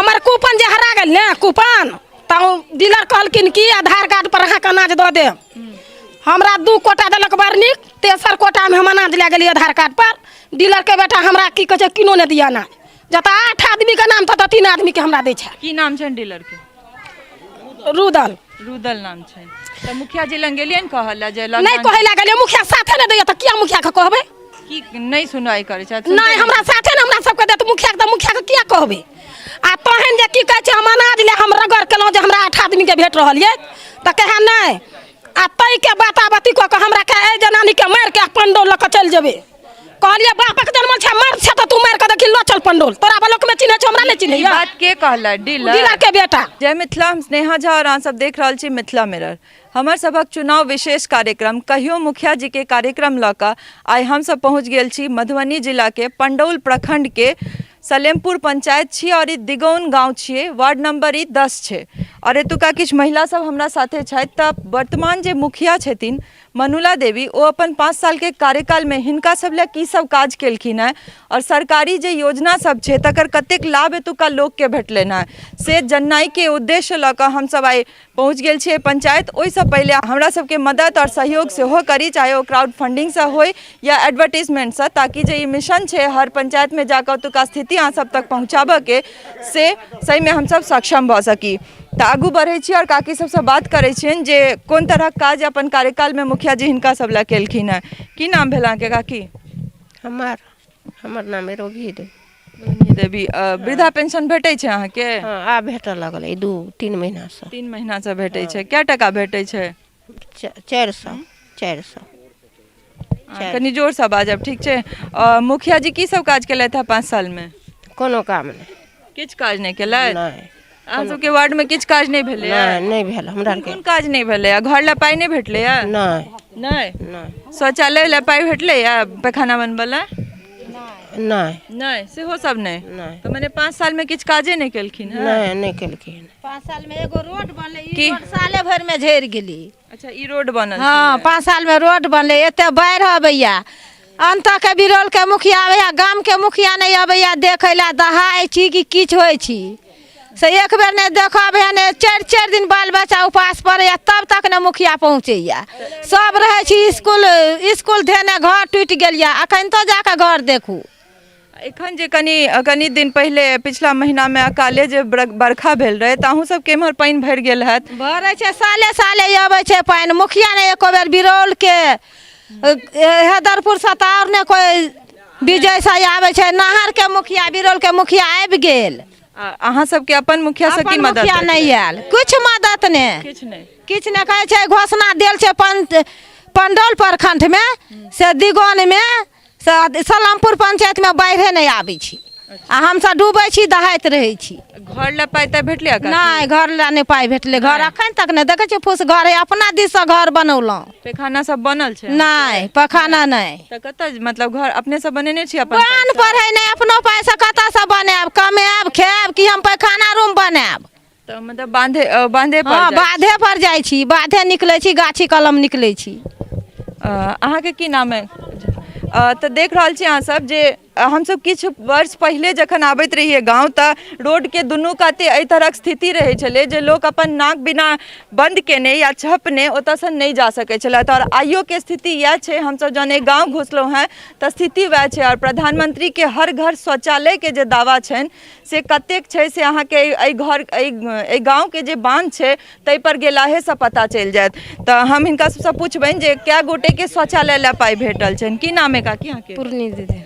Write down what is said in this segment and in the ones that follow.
हमार कूपन जे हरा गल ने कूपन तो डीलर कहलकिन कि आधार कार्ड पर अहाँ अनाज दऽ देब। हमरा 2 कोटा देलक बड़ नीक, तेसर कोटा में हम अनाज ले गेलिए आधार कार्ड पर। डीलर के बेटा हमरा की कहे किनो ने दिया अनाज, जतऽ 8 आदमी के नाम था 3 आदमी के हमरा दै छै। की नाम छै डीलर के? रुदल नाम छै। तो मुखिया जी लंग गेलियन कहला जे नहीं कहै ला गेलिए, मुखिया साथे ने दैया, तो किया मुखिया के कहबे? की नहीं सुनवाई करे छै? नहीं हमरा साथे ने हमरा सबके देत मुखिया के किया कहबे? आ तहन जे की कहे छै हम अनाज ले हम रगड़ केलौं जे हमरा 8 आदमी के भेट रहल ये, तो कहे नहीं आ तई के बाताबती क के हमरा के ए जनानी के मार के पंडोल ल के चल जेबे। कहलिए बापक जन्म छै मर छै तो तू मार के देखि लो चल पंडोल, तोरा बलोक में चिन्हे छ हमरा नहीं चिन्हे। बात के कहला? डीलर के बेटा। जय मिथिला, हम स्नेहा झा और अहाँ सब देख रहल छी मिथिला मिरर। हमर सबक चुनाव विशेष कार्यक्रम कहियो मुखिया जी के कार्यक्रम ल के आइ हम सब पहुँच गेल छी मधुबनी जिला के पंडौल प्रखंड के सलेमपुर पंचायत छी और ई दिगौन गाँव छिए, वार्ड नंबर 10 छै। और एतुका किछु महिला सब हमरा साथे छथि। तऽ वर्तमान जे मुखिया छथिन मनुला देवी, ओ अपन 5 साल के कार्यकाल में हिनका सब ले की सब काज केलखिन है और सरकारी जे योजना सब छै तकर कतेक लाभ एतुका लोक के भेटलनि है से जननाई के उद्देश्य ल के हम सब आइ पहुँच गेल छिए पंचायत। ओहिसँ पहिले हमरा सबके मदद और सहयोग सेहो करी, चाहे ओ क्राउड फंडिंग से होय या एडवर्टाइजमेंट से, ताकि जे ई मिशन छै हर पंचायत में जाकर ओतुका स्थिति अहाँ सब तक पहुँचाबऽ के से सही में हम सब सक्षम भऽ सकी। तऽ आगू बढ़े छी और काकी सबसे बात करे छियन जे कोन तरह काज अपन कार्यकाल में मुखिया जी हिनका सब ला केलखिन है। की नाम भेल अहाँके काकी? हमर नाम है रोगी देवी। वृद्धा पेंशन भेटै छै अहाँके? हाँ आ भेटऽ लगल 2-3 महीना से। 3 महीना से भेटै छै। क्या टका भेटै छै? 400। कनी जोर से बाजब, ठीक छै। मुखिया जी की सब काज केलथि है 5 साल में? कोनो काम नहीं, किछ काज नहीं केलथि? नहीं। अहाँ सबके वार्ड में किछ काज नहीं भेलै? नहीं भेल हमरा के। कोन काज नहीं भेलै? घर ला पाई नहीं भेटलै? नहीं। शौचालय ला पाई भेटलै? पैखाना बनबऽ ला? नहीं सेहो सब नहीं। तो मैंने 5 साल में किछ काजे नहीं केलखिन है? नहीं केलखिन। 5 साल में एगो रोड बनले, ई रोड साले भर में झड़ गेली। अच्छा, ई रोड बनल? हाँ 5 साल में रोड बनले। एते बाढ़ अबैया, अंत के बिरौल के मुखिया आबैया, गाम के मुखिया नहीं अबैया देखे ला, दहाई छी कि किछ होय छी से एक बेर नहीं देखबे ने। 4 दिन बाल बच्चा उपास पड़ैया तब तक ने मुखिया पहुँचैया। सब रहे छी स्कूल धेने घर टूट गेलिया, अखन तो जाके घर देखू। एखन जे कनी दिन पहले पिछला महीना में अकाले जे बरखा भेल रहे, त अहूँ सब केम्हर पानी भरि गेल हैत? भरे छै, साले आबै छै पानी। मुखिया ने एको बेर बिरौल के हैदरपुर सतार ने कोई विजय से आबै छै। नहर के मुखिया बिरौल के मुखिया आबि गेल। अहाँ सबके अपन मुखिया से की मदद? मुखिया नहीं आयल, कुछ मदद ने, किछ ने कहे छै। घोषणा देल छै पंडौल प्रखंड में से दिगौन में से सलेमपुर पंचायत में बाढ़े नहीं आबै छी। आ हम सब डूबै छी, दहाइत रहे छी। घर ला पाई त भेटले? नहीं घर ला नहीं पाई भेटले। घर अखन तक नहीं देखे छी, फूस घर है, अपना दिस से घर बनौलौं। पैखाना सब बनल छै? नहीं पैखाना नहीं। त कत मतलब घर अपने से बनेने छी? अपन बन पर है नहीं, अपनो पाई से कत से बनाब? कमाब खाब कि हम पैखाना रूम बनाब? तो मतलब बांधे पर? हाँ बाधे पर जाई छी, बाधे निकले छी, गाछी कलम निकले छी। अहाँ के की नाम है? तो देख रहल छी अहाँ सब जे हम सब किछु वर्ष पहले जखन आबैत रहिए गाँव, त रोड के दुनू काते एहि तरह स्थिति रहे छले जे लोग अपन नाक बिना बंद केने या छपने ओतऽ से नहीं जा सके छलथि। और आइयो के स्थिति यह छै। हम सब जने गाँव घुसलौं हैं त स्थिति वह छै। और प्रधानमंत्री के हर घर शौचालय के जे दावा छनि से कतेक छै से अहाँ के एहि गाँव के जे बांध छै तै पर गेलाहे से पता चलि जायत। त हम हिनका सबसे पूछबनि जे क्या गोटे के शौचालय ला पाई भेटल छनि? की नाम है काकी अहाँ के? पूर्णी दीदी।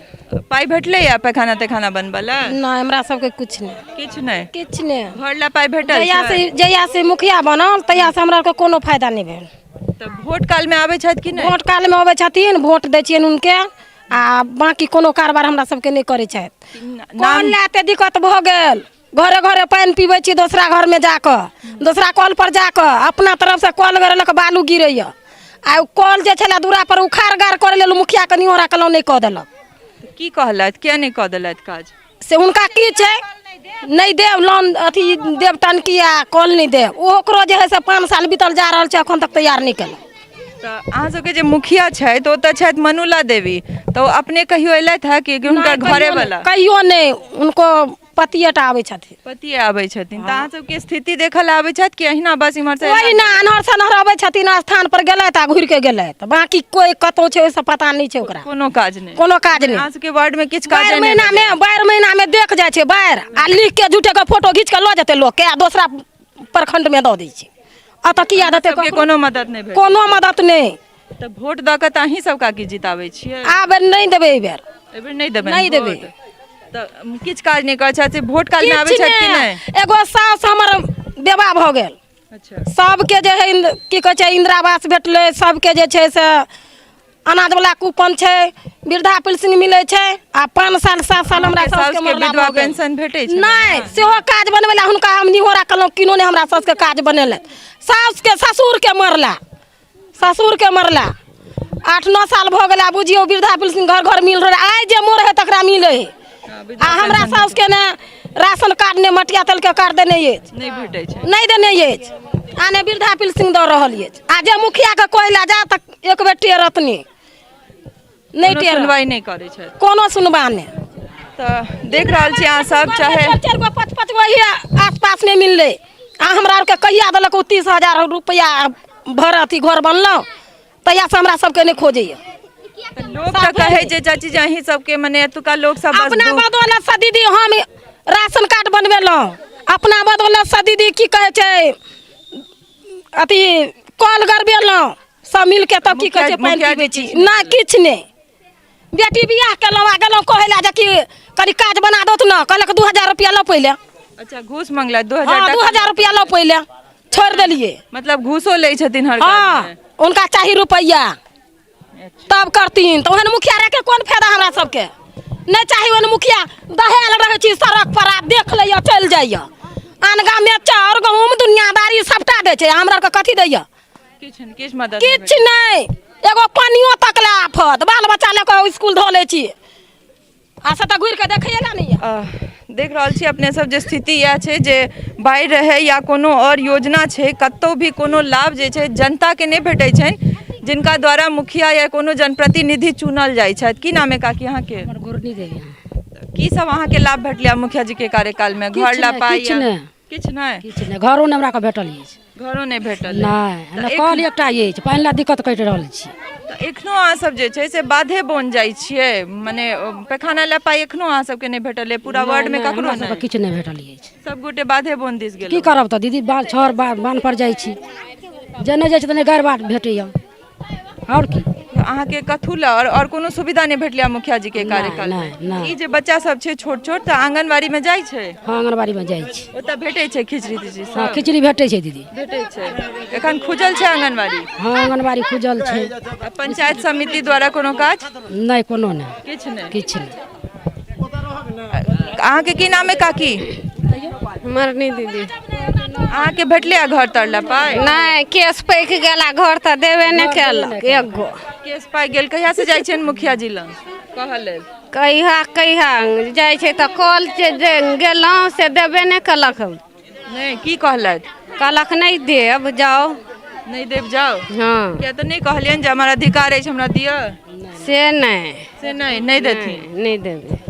पाई भेटले या पैखाना तैखाना बनबऽ ला? नहीं हमरा सबके कुछ नहीं। किछ नहीं। घर ला पाई भेटल? जहिया से मुखिया बनल तहिया से हमरा के कोनो फायदा नहीं भेल। तब वोट काल में आबै छथि कि नहीं? वोट काल में आबै छथिन, वोट दै छियनि उनके, आ बाकी कोनो कारबार हमरा सबके नहीं करे छथि। कल लाते दिक्कत भ गेल, घरे घरे पानी पीबै छी दूसरा घर में जाकर, दूसरा कल पर जाकर अपना तरफ से कल गरेलक बालू गिरैया। आ कल जे छले दूरा पर उखाड़ गाड़ करे लेल मुखिया के निहोरा कलौ नहीं कऽ देलक। की कहलथि? क्या नहीं कऽ देलथि काज? से उनका की छै, नहीं देव लोन अथी देव टंकी आ कल नहीं देव। ओकरो जे है से 5 साल बीतल जा रहल छै, अखन तक तैयार नहीं केलक। तऽ अहाँ सबके जे मुखिया छथि ओ तऽ छथि मनुला देवी, तो अपने कहियो एलथि है कि हुनकर घरे वाला? कहियो नहीं, उनको पतिएटा आबै छथिन। पति आबै छथिन तऽ अहाँ सबके स्थिति देखल आबै छथि कि अहिना बस इम्हर से कोई ना अनहर सनहर अबै छथिन स्थान पर गेलथि आ घुरि के गेलथि, बाकी कोई कतौ छै ओइसे पता नहि छै ओकरा, कोनो काज नहि, कोनो काज नहीं। अहाँ सबके वार्ड में किछु काज बाढ़ि नहीं महीना में देख जाइ छै बाढ़ि आ लिख के झूठे के फोटो घीच के लऽ जेतै लोग के आ दोसरा प्रखंड में दऽ दै छै। अतऽ किया देतै सबके ककरो? कोनो मदद नहि भेल। कोनो मदद नहीं। तऽ वोट दऽ कऽ तऽ अहीं सब काकी जिताबै छियै, आब नहीं देबै एहि बेर, एहिबेर नहीं देबै नहीं देबै। तऽ किछु काज नहीं करै छथि, वोट काल में आबै छथि कि नहीं? एगो सास हमर बेवा भऽ गेल, अच्छा सबके जे है की कहै छै इंदिरा आवास भेटलै, सबके जे छै से अनाज वाला कूपन छै, वृद्धा पेंशन मिलै छै आ 5 साल 7 साल हमरा अहाँके सास के सासुके मरला विधवा भऽ गेल। पेंशन भेटै छै? नहीं सेहो काज बनबै ला हुनका हम निहोरा कलहुँ, किनो ने हमरा सास के काज बनेलक। सास के ससुर के मरला, ससुर के मरला 8-9 साल भऽ गेला, बुझियौ वृद्धा पेंशन घर घर मिल रहल, आइ जे मोर है तकरा मिलै है। आ हमरा सास के ने राशन कार्ड ने मटिया तेल के कार्ड देने अछि, नहीं भेटै छै। नहीं देने अछि आ ने वृद्धा पेंशन दऽ रहल अछि। आ जे मुखिया के कहला जा तक एक बेर टेरत नहीं, नहीं कोनो टेरत, सुनवाई नहीं करै छथि। कोनो सुनबा नहीं। तऽ देख रहल छी अहाँ सब, चाहे 4-4 5-5 गो ही आसपास नहीं मिलले आ हमरा आर के कहिया देलक 30,000 रुपया भर अथी घर बनलो तहिया से हमरा सबके नहीं खोजैया। लोग तऽ कहै छै चाची जे अहीं सबके मने एतुका लोग सब बस अपना बदौलत से दीदी हम राशन कार्ड बनवेलहुँ, अपना बदौलत से दीदी की कहै छै अथी कल गड़बेलहुँ, सब मिल के तब की कहै छै पानि पीबै छी। नहीं किछु नहीं, बेटी बियाह केलहुँ आ गेलहुँ कहै ला जे कि कनी काज बना दो न, कहलक 2,000 रुपया लो पहिले। अच्छा घूस मंगला 2000 हाँ 2,000 रुपया लो पहिले, छोड़ देलिए। मतलब घूसो ले छथिन हर हाँ काज में? उनका चाहिए रुपया तब करतीन, तो ओहन मुखिया रह के कोन फायदा हमरा सबके? नहीं चाहिए ओहन मुखिया, दहेल रहे छी सड़क पर आ देख लिया चल जाइए। आन गाँव में चाउर गहूम दुनियादारी सबटा दे छै, हमरा के कथी दैया? किछु मदद नहीं किछ नहीं, एगो पानियो तक ले आफत, बाल बच्चा लेके स्कूल धो ले छी आ से तऽ घुरि के देखैला नहीं है। देख रहल छी अपने सब जे स्थिति यह छै जे बाढ़ि रहे या कोनो और योजना छै, कतौ भी कोनो लाभ जे छै जनता के नहीं भेटै छनि, जिनका द्वारा मुखिया या कोनो जनप्रतिनिधि चुनल जाइ छथि। की नाम है काकी अहाँ के? घुरनी देवी। की सब अहाँ के लाभ भेटलै मुखिया जी के कार्यकाल में? घर ला पाई? किछु नहीं, किछु नहीं, किछु नहीं, घरो नहीं हमरा के भेटल अछि। घरो नहीं भेटल? नहीं हमरा कल एकटा अछि, पानि ला दिक्कत करि रहल छी। तऽ एखनो अहाँ सब जे छै से बाधे बन जाइ छियै, मने पैखाना ला पाई एखनो अहाँ सबके नहीं भेटल है? पूरा वार्ड में ककरो हमरा सबके नहीं? किछु नहीं भेटल अछि। सब गोटे बाधे बन दिस गेल? की करब तऽ दीदी बाल छर बान पर जाइ छी, जने जाइ छी तने गारि बाट भेटैया और की। अहाँ के कथु ला और कोनो सुविधा नहीं भेटलै मुखिया जी के कार्यकाल में? नहीं। ई जे बच्चा सब छै छोट छोट तऽ आंगनबाड़ी में जाइ छै? हाँ आंगनबाड़ी में जाइ छी। ओतऽ भेटै छै खिचड़ी तिचड़ी हाँ सब? खिचड़ी भेटै छै दीदी। भेटै छै। एखन खुजल छै आंगनबाड़ी? हाँ आंगनबाड़ी खुजल छै। आ पंचायत समिति द्वारा कोनो काज? नहीं कोनो नहीं, किछु नहीं। किछु नहीं। अहाँ के की नाम है काकी? मरनी दीदी। अहाँ के भेटलै घर तर ला पाई? नहीं केस पैक गेला, घर तो देवे नहीं केलक एगो। केस पाई गेल, कहिया से जाइ छै मुखिया जी लग कहल? कहिया जाइ छै तऽ कल गेलहुँ से देबे नहीं केलक, नहीं की कहलथि? कहलक नहीं देब जाओ। नहीं देव जाओ? हाँ क्या तो नहीं कहलियन जे हमारा अधिकार है हमरा दिया? से नहीं, से नहीं देथिन। नहीं देबे।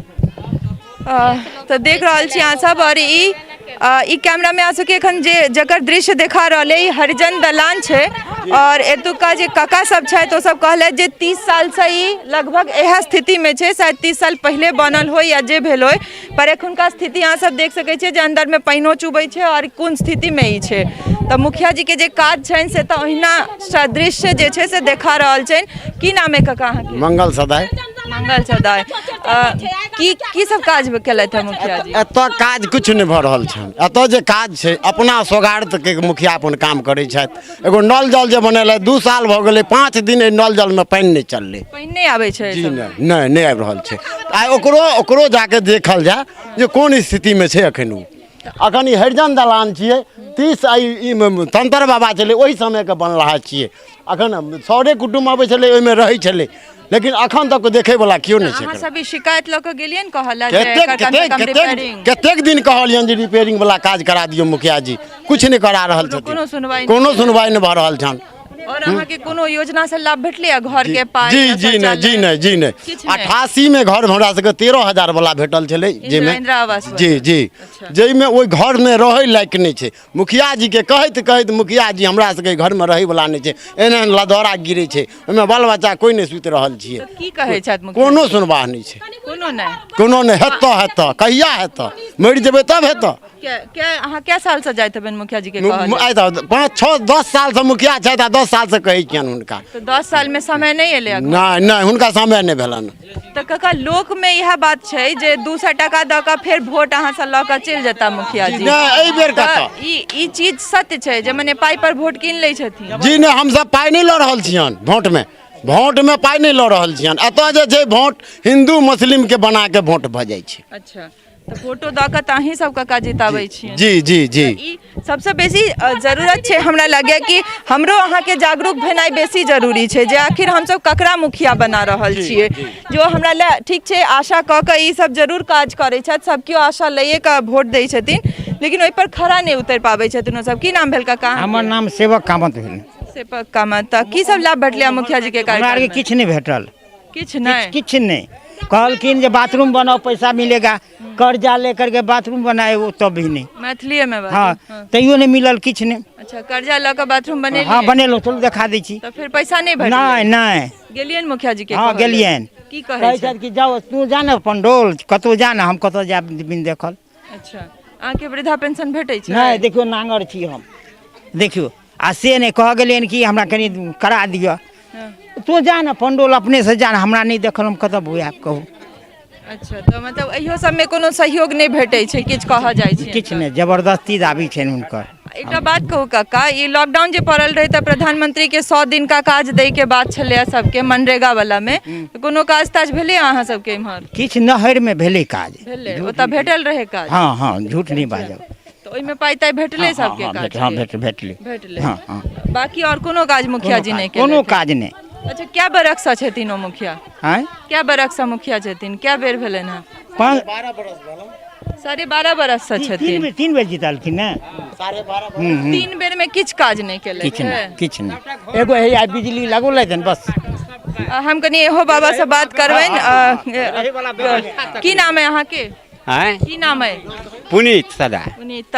तो देख रहल छी अहाँ सब, और ई कैमरा में आ सके एखन जे जकर दृश्य देखा रहल है, हरिजन दलान छै और एतुका जे काका सब छै तो सब कहले जे 30 साल से ई लगभग एह स्थिति में छै, शायद 30 साल पहले बनल हो या जे भेल हो, पर एखुनका स्थिति अहाँ सब देख सकै छियै जे अंदर में पानिओ चुबै छै और कोन स्थिति में ई छै। तो मुखिया जी के जे काज छनि से तो ओहिना दृश्य जे छै से देखा रहल छनि। की नाम है काका अहाँ के? मंगल सदाय। मंगल सदाय। की सब काज केलथि है मुखिया जी? एतऽ काज कुछ नहीं भऽ रहल छनि, एतऽ जे काज छै अपना सौगार्द के मुखिया अपन काम करै छथि। एगो नल जल जे बनेले 2 साल भऽ गेलै, 5 दिन नल जल में पानि नहीं चललै। पानि नहीं आबै छै? जी नहीं आबि रहल छै। आइ ओकरो जाके देखल जाए जे कोन स्थिति में छै अखन ओ। अखन ई हरिजन दलान छियै, 30 तंत्र बाबा छलै ओहि समय के बनला छियै। अखन 100 कुटुम्ब अबै छलै ओहिमे रहै छलै, लेकिन अखन तक देखे वाला क्यों नहीं अहाँ छै। सब शिकायत लऽ के गेलियन कहला जे एकर कम से कम रिपेयरिंग? कतेक दिन कहलियन जे रिपेयरिंग वाला काज करा दियो मुखिया जी, कुछ नहीं करा रहल छथिन। कोनो सुनवाई नहीं भऽ रहल छनि। और अहाँ के कोनो योजना से लाभ भेटले घर के पाई जी जी नहीं जी नहीं जी नहीं किछु नहीं। 88 में घर हमरा सबके 13,000 वाला भेटल छलै जाहिमे इंदिरा आवास वाला। जी जी जाहिमे ओहि घर में रहै लायक नहीं छै मुखिया जी के कहैत कहैत मुखिया जी हमरा सबके घर में रहै वाला नहीं छै एहन लदौरा गिरै छै ओहिमे बाल बच्चा कोई नहीं सुति रहल छियै तो की कहै छथि मुखिया कोनो सुनवाह नहीं छै कोनो नहीं कोनो नहीं हेतऽ कहिया हेतऽ मरि जेबै तब हेतऽ क्या अहाँ क्या साल से जाइत हेबन मुखिया जी के कहल आइ तऽ 5 6 10 साल से मुखिया छै तऽ 10 साल से कहै छियनि हुनका तो 10 साल में समय नहीं एले अखन। नहीं नहीं हुनका समय नहीं भेलन तो कका लोक में यह बात छै जे 200 टका द के फिर वोट अहाँ से ल के चल जेता मुखिया जी नहीं एहि बेर तऽ कतऽ ई चीज सत्य छै जे मने पाई पर वोट कीन लै छथिन जी नहीं हम सब पाई नहीं लऽ रहल छियनि वोट में पाई नहीं लऽ रहल छियनि एतऽ जे छै वोट हिंदू मुस्लिम के बना के वोट भऽ जाइ छै अच्छा तो फोटो द के अहीं सब कका जिताबै छियै जी जी जी ई सबसे बेसी जरूरत छै हमरा लगे कि हमरो अहाँ के जागरूक भेनाइ बेसी जरूरी छै जे आखिर हम सब ककरा मुखिया बना रहल छियै जो हमरा ले ठीक छै आशा क के ई सब जरूर काज करै छथि सब केओ आशा लइए के वोट दै छथिन लेकिन ओहि पर खड़ा नहीं उतर पाबै छथिन ओ सब की नाम भेल कका हमर नाम सेवक कामत भेल सेवक कामत तऽ की सब लाभ भेटलै मुखिया जी के हमरा आरके कार्यक्रम किछु नहीं भेटल किछ नहीं किछु नहीं कहलखिन जे बाथरूम बनाओ पैसा मिलेगा कर्जा लेकर के बाथरूम बनाए वो तब भी नहीं मैथिली में बात हाँ तैयो नहीं मिलल किछु नहीं अच्छा कर्जा ल के बाथरूम बनेलियै हाँ बनेलो चलू देखा दै छी तो फिर पैसा नहीं भेटलै नहीं नहीं गेलियन मुखिया जी के हाँ कहल? गेलियन की कहै कहै छै छथि कि जाओ तू जाना पंडोल कतौ जाना हम कतौ जाब बिन देखल अच्छा अहाँ के वृद्धा पेंशन भेटै छै नहीं देखियो नांगर छी हम देखियो आ से नहीं कह गेलियन कि हमरा कनी करा दिअ हाँ। तू जाना पंडोल अपने से जाना हमरा नहीं देखल हम कतौ बुआ कहू अच्छा तो मतलब इहो सब में कोनो सहयोग नहीं भेटै छै किछ कहऽ जाइ छै किछु नहीं जबरदस्ती दाबी छनि हुनकर एकटा बात कहू काका ई लॉकडाउन जे पड़ल रहे तऽ प्रधानमंत्री के 100 दिन का काज दै के बात छलै सबके मनरेगा वाला में तऽ कोनो काज ताज भेलै अहाँ सबके इम्हर किछु नहर में भेलै काज भेलै ओतऽ भेटल रहे काज हाँ हाँ झूठ नहीं बाजब तऽ ओहिमे पाई ताई भेटलै सबके हाँ काज हाँ भेटले भेटलै हाँ हाँ बाकी और कोनो काज मुखिया जी नहीं कोनो केलथि काज नहीं अच्छा क्या बरख सँ छथिन ओ मुखिया हैं क्या बरख सँ मुखिया छथिन क्या बेर भेलनि हैं 12.5 बरस सँ छथिन 3 बेर जीतलखिन ने 3 बेर में किछ काज नहीं केलथि किछु नहीं एगो है आई बिजली लगो लेतन बस हम कनी एहो बाबा से बात करबनि की नाम है अहाँ के हैं की नाम है पुनीत सदा पुनीत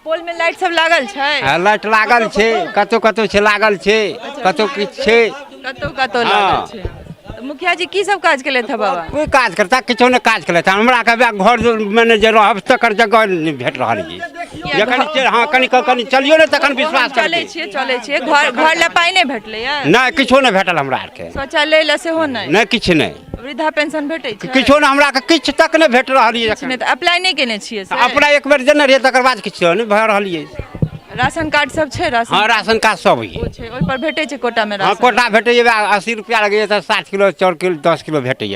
पोल में लाइट सब लागल छै लाइट लागल छै कतौ कतौ छै लागल छै कतौ किछ छै कतौ कतौ लागल छै तऽ मुखिया जी की सब काज केलथि है बाबा कोई काज करता किछो ने काज केलथि हमरा के घर में जे रहब तकर जगह नहीं भेट रहल है जखन हाँ कनी चलियो ने तखन विश्वास चलै छियै घर ले पाई नहीं भेटलै नहीं किछो नहीं भेटल हमरा आर के शौचालय ले सेहो नहीं नहीं किछ नहीं वृद्धा पेंशन भेटै छै किछो ने हमरा के किछ तक नहीं भेट रहल है नहीं तऽ अप्लाई नहीं केने छियै से अपना एक बेर देने रहिए तकर बाद किछो नहीं भऽ रहल है राशन कार्ड सब छै राशन हाँ राशन कार्ड सब है ओ छै ओहि पर भेटै छै कोटा में हाँ राशन कोटा भेटे 80 रुपया लगे तो 60 किलो 4 किलो 10 किलो भेटे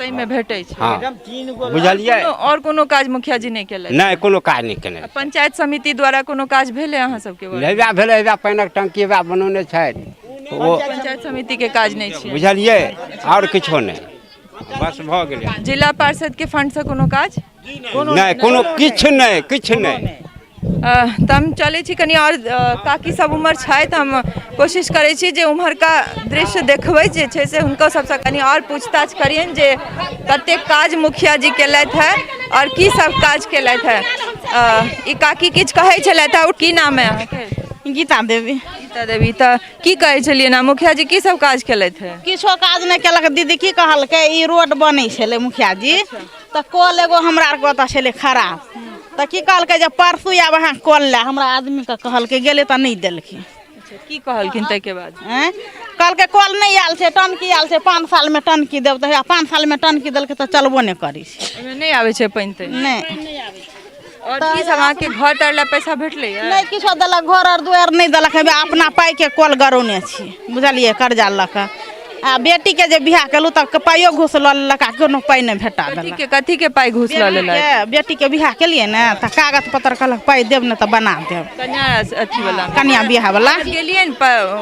तै में भेटै छै हाँ बुझलिए और कोनो काज मुखिया जी नहीं केलथि नहीं कोनो काज नहीं केने पंचायत समिति द्वारा कोनो काज भेलै अहाँ सबके हेबा भेलै हेबा पानिक टंकी हेबा बनौने छै ओ पंचायत समिति के काज नहीं छै बुझलिए और किछो नहीं बस भऽ गेलै जिला पार्षद के फंड से कोनो काज नहीं कोनो किछ नहीं तऽ हम चलै छी कनी और काकी सब उम्हर छथि हम कोशिश करै छी जे उम्हर का दृश्य देखबै जे छै से हुनको सबसँ कनी और पूछताछ करियनि जे कतेक काज मुखिया जी केलथि है और की सब काज केलथि है ई काकी किछु कहै छलथि है की नाम है अहाँके गीता देवी गीता देवी तऽ की कहै छलियै ना मुखिया जी की सब काज केलथि है किछो काज नहीं केलक दीदी की कहलकै ई रोड बनै छलै मुखिया जी तऽ कल एगो हमरा आरके ओतऽ छलै खराब तऽ की कहलकै जे परसू आब अहाँ कल ले हमरा आदमी के कहलकै गेलै तऽ नहीं देलखिन की कहलखिन ताहिके बाद कहलकै कल नहीं आयल छै टंकी आयल छै 5 साल में टंकी देब तऽ 5 साल में टंकी देलकै तऽ चलबो नहीं करै छै एहिमे नहीं आबै छै पानि तानि नहीं और की सब अहाँके घर तर ला पैसा भेटलै नहीं किछो देलक घर और दुआर नहीं देलक अपना पाई के कल गरौने छी बुझलिए कर्जा लऽ कऽ आ बेटी के जे बियाह केलू तऽ पाइयो घूस लऽ लेलक आ कोनो पाई नहीं भेटा देलक कथी के पाई घूस लऽ लेलक बेटी के बियाह केलिए ने तऽ कागज पत्र कहलक पाई देब ने तऽ बना देब कन्या अथी वाला कन्या बियाह वाला गेलियन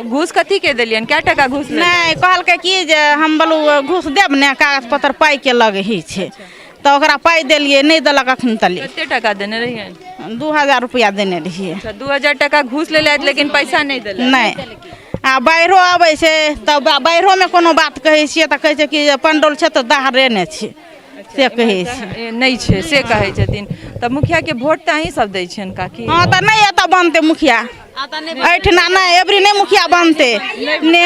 घूस कथी के देलियन क्या टका घूस नहीं कहलकै कि जे हम बोलू घूस देब ने कागज पत्र पाई के लगे ही छै तऽ ओकरा पाई देलिए नहीं देलक अखन तली कते टका देने रहियन 2000 रुपया देने रहिए अच्छा 2000 टका घूस ले लेत लेकिन पैसा नहीं देलक नहीं आ बाढ़िओ आबै छै तऽ बाढ़िओमे कोनो बात कहै छियै तऽ कहै छै कि पंडौल क्षेत्र दहारे ने छै से कहै छै। नहीं छे से कहै छथिन। तब मुखिया के वोट तऽ अहीं सब दै छियनि काकी। हाँ तऽ नहीं एतऽ बनतै मुखिया, एहिठिना नहीं एबरी नहीं मुखिया बनतै ने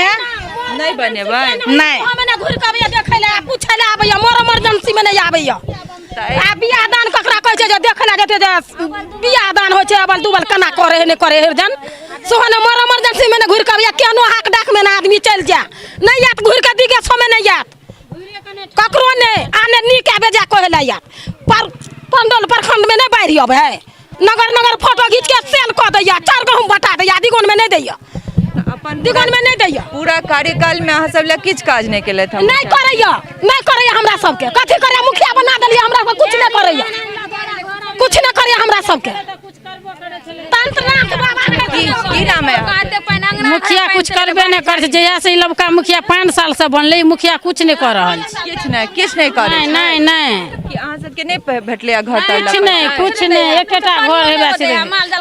नहीं बनेबै नहीं। हमे ने घुरि के आबैया देखै ले पूछै ले आबैया मोर इमरजेंसी में नहीं आबैया। आ बियाह दान ककरा कहै छै जे देखै ले जेतै जे बियाह दान होइ छै अबल दुबल केना करे है नहीं करे है जन सोहन मोर इमरजेंसी में ने घुरि के आबैया केनो हाक डाक में ना आदमी चल जा नहीं यात घुरि के दिगे सो में नहीं यात ककरो ने आने नीक बेजा कहै ले यात पर पंडौल प्रखंड में नहीं बाढ़ि अब है नगर फोटो खींच के सेल कऽ दैया 4 गहूम बटा दैया दिगोन में नहीं दैया अपन दिगोन में नहीं दैया पूरा कार्यकाल में अहाँ सब लए किछ काज नहीं केलथि हम। नहीं करैया हमरा सबके कथी करे मुखिया बना देलिए हमरा सब कुछ नहीं करैया हमरा सबके तंत्रनाथ बाबा की नाम है? मुखिया कुछ करबे नहीं कर जहिया से लबका मुखिया 5 साल से बनले मुखिया कुछ नहीं कर रहल छै। किछ नहीं करे नहीं नहीं कि अहाँ सबके नहीं भेटले घर तर कुछ नहीं एकेटा घर हेबे छै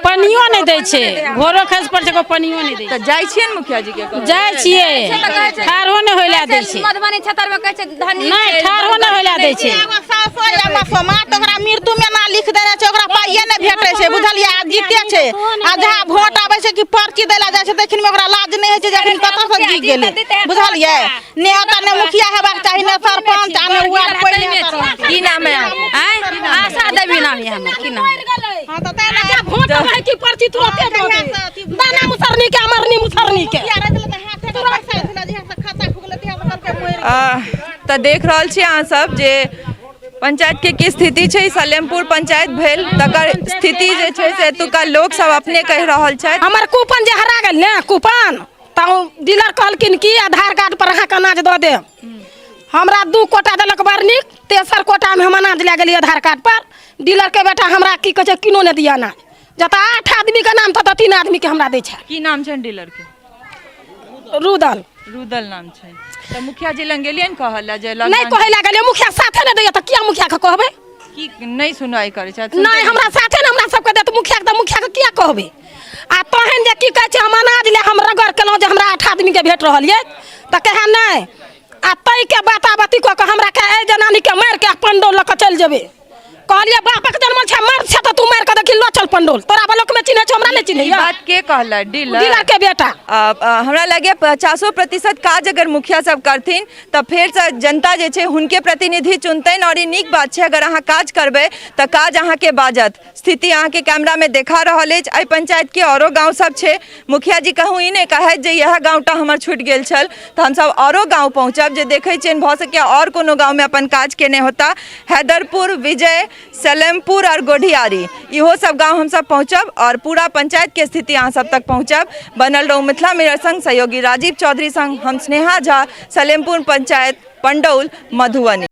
पानियो नहीं दै छै घरो खस पर छै पानियो नहीं दै तऽ जाइ छियै ने मुखिया जी के घर? जाइ छियै ठाढ़ो नहीं होइला दै छै मधुबनी क्षेत्र में कहै छै धनी नहीं ठाढ़ो नहीं होइला दै छै ओकरा मृत्यु में ना लिख देने छै ओकरा पाइए नहीं भेटै छै बुझलियै आ जीते छै आ जहाँ वोट आबै छै कि पर्ची दै ला जाइ छै तखन में ओकरा लाज नहीं होइ छै जखन कतऽ से जीत गेलै बुझलियै ने ओतऽ ने मुखिया हेबाक चाही ने सरपंच आ ने वार्ड पहिले। की नाम है? आशा देवी नाम है हमर की नाम हां तऽ तेना आजा वोट है कि पर्ची तुरंते दे दे दाना मुसरनी के अमरनी मुसरनी के तऽ देख रहल छी अहाँ सब जे पंचायत के की स्थिति छै। सलेमपुर पंचायत भेल तकर स्थिति जे छै से एतुका लोक सब अपने कहि रहल छथि। हमर कूपन जे हरा गेल ने कूपन तऽ डीलर कहलखिन कि आधार कार्ड पर अहाँ के अनाज दऽ देब हमरा 2 कोटा देलक बड़ नीक तेसर कोटा में हम अनाज लए गेलियै आधार कार्ड पर डीलर के बेटा हमरा की कहै छै किनो नहि दिया अनाज जतऽ 8 आदमी के नाम तऽ 3 आदमी के हमरा दै छै। की नाम छै डीलर के? रुदल नाम छै। तऽ मुखिया जी लग गेलियै ने कहल जे नहीं कहै ला गेलियै मुखिया साथे नहि दैया तऽ किया मुखिया के कहबै की नहीं सुनवाई करै छथि? नहीं हमरा साथे ने हमरा सबके देत मुखिया के किया कहबै आ तहन जे की कहै छै हम अनाज ले हम रगड़ केलहुँ जे हमरा 8 आदमी के भेट रहल ये तऽ कहे नहीं आ तई के बाती कऽ के हमरा कहे जनानी के मार के पंडौल लऽ के चल जेबे कहलिए बापक जन्म छै मर छै तऽ तू मार के देखी लो चल पंडौल तोरा बलोक में चिन्है छै हमरा नहीं चिन्है बात के कहला डीलर के बेटा। हमरा लगे 50% काज अगर मुखिया सब करथिन तऽ फेर से जनता जे छै हुनके प्रतिनिधि चुनतनि और ई नीक बात छै अगर अहाँ काज करबै तऽ काज अहाँ के बाजत। स्थिति अहाँ के कैमरा में देखा रहल अछि। एहि पंचायत के औरो गाँव सब छै मुखिया जी कहूँ ई नहीं कहैत जे यह गाँवटा हमर छूटि गेल छल तऽ हमसब औरो गाँव पहुँचब जे देखै छियनि भऽ सकै और कोनो गाँव में अपन काज केने होता। हैदरपुर विजय सलेमपुर और गोढ़ियारी इहो सब गाँव हम सब पहुँचब और पूरा पंचायत के स्थिति अहाँ सब तक पहुँचब। बनल रहू मिथिला मिरर संग सहयोगी राजीव चौधरी संग हम स्नेहा झा सलेमपुर पंचायत पंडौल मधुबनी।